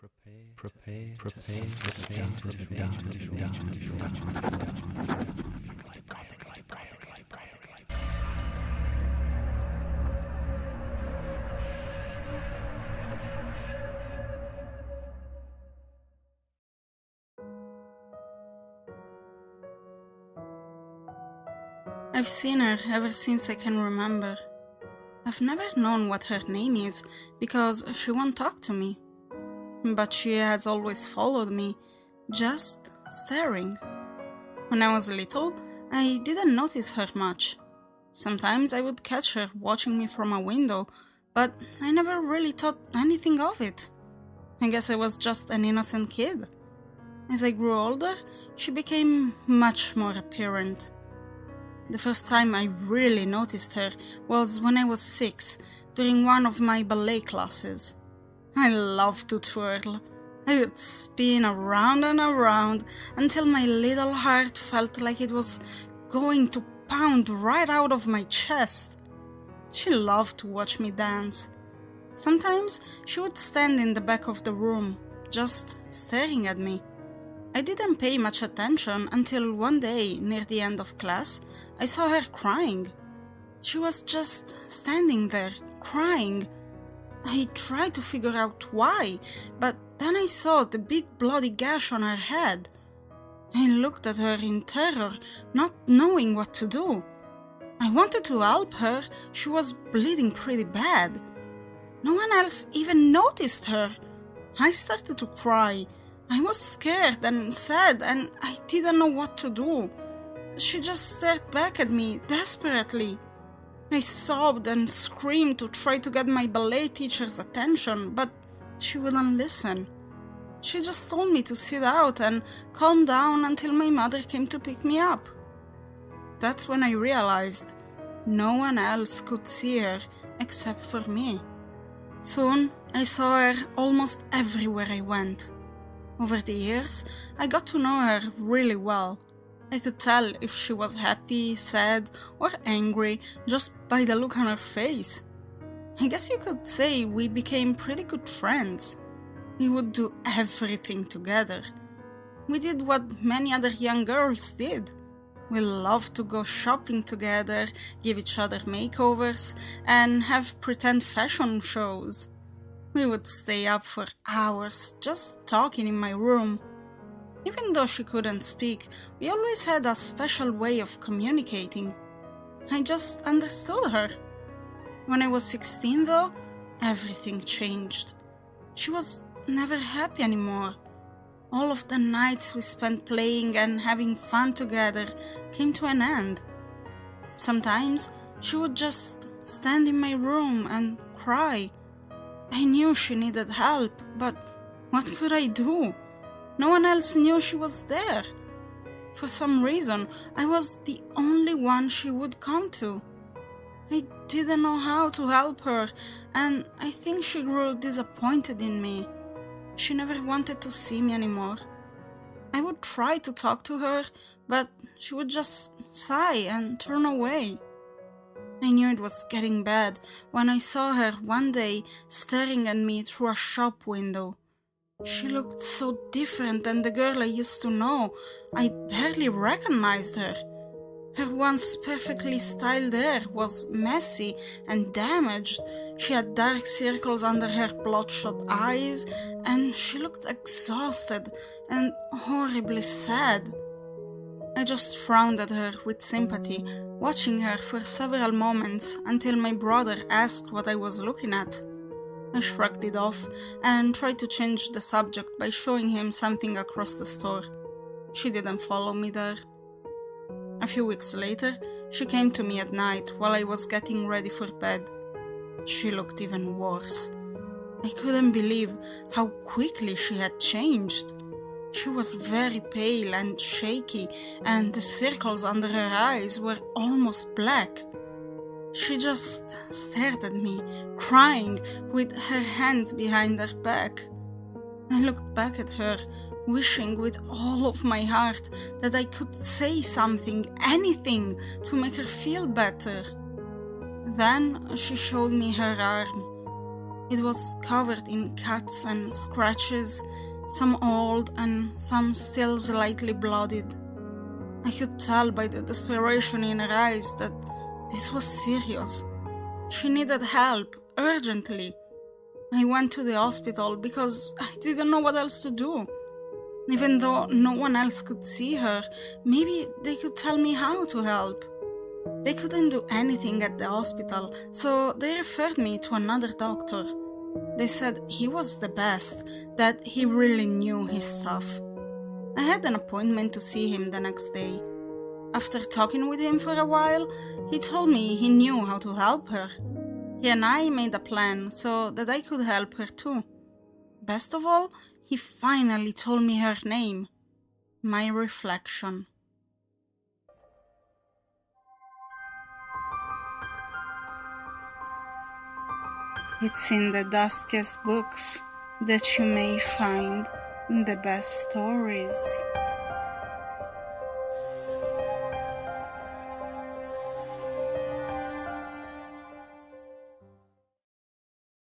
Prepare to be done. I've seen her ever since I can remember. I've never known what her name is because she won't talk to me. But she has always followed me, just staring. When I was little, I didn't notice her much. Sometimes I would catch her watching me from a window, but I never really thought anything of it. I guess I was just an innocent kid. As I grew older, she became much more apparent. The first time I really noticed her was when I was 6, during one of my ballet classes. I loved to twirl. I would spin around and around until my little heart felt like it was going to pound right out of my chest. She loved to watch me dance. Sometimes she would stand in the back of the room, just staring at me. I didn't pay much attention until one day, near the end of class, I saw her crying. She was just standing there, crying. I tried to figure out why, but then I saw the big bloody gash on her head. I looked at her in terror, not knowing what to do. I wanted to help her. She was bleeding pretty bad. No one else even noticed her. I started to cry. I was scared and sad, and I didn't know what to do. She just stared back at me desperately. I sobbed and screamed to try to get my ballet teacher's attention, but she wouldn't listen. She just told me to sit out and calm down until my mother came to pick me up. That's when I realized no one else could see her except for me. Soon, I saw her almost everywhere I went. Over the years, I got to know her really well. I could tell if she was happy, sad, or angry just by the look on her face. I guess you could say we became pretty good friends. We would do everything together. We did what many other young girls did. We loved to go shopping together, give each other makeovers, and have pretend fashion shows. We would stay up for hours just talking in my room. Even though she couldn't speak, we always had a special way of communicating. I just understood her. When I was 16 though, everything changed. She was never happy anymore. All of the nights we spent playing and having fun together came to an end. Sometimes she would just stand in my room and cry. I knew she needed help, but what could I do? No one else knew she was there. For some reason, I was the only one she would come to. I didn't know how to help her, and I think she grew disappointed in me. She never wanted to see me anymore. I would try to talk to her, but she would just sigh and turn away. I knew it was getting bad when I saw her one day staring at me through a shop window. She looked so different than the girl I used to know. I barely recognized her. Her once perfectly styled hair was messy and damaged. She had dark circles under her bloodshot eyes, and she looked exhausted and horribly sad. I just frowned at her with sympathy, watching her for several moments until my brother asked what I was looking at. I shrugged it off and tried to change the subject by showing him something across the store. She didn't follow me there. A few weeks later, she came to me at night while I was getting ready for bed. She looked even worse. I couldn't believe how quickly she had changed. She was very pale and shaky, and the circles under her eyes were almost black. She just stared at me, crying, with her hands behind her back. I looked back at her, wishing with all of my heart that I could say something, anything, to make her feel better. Then she showed me her arm. It was covered in cuts and scratches, some old and some still slightly bloodied. I could tell by the desperation in her eyes that this was serious. She needed help, urgently. I went to the hospital because I didn't know what else to do. Even though no one else could see her, maybe they could tell me how to help. They couldn't do anything at the hospital, so they referred me to another doctor. They said he was the best, that he really knew his stuff. I had an appointment to see him the next day. After talking with him for a while, he told me he knew how to help her. He and I made a plan so that I could help her too. Best of all, he finally told me her name. My reflection. It's in the dustiest books that you may find the best stories.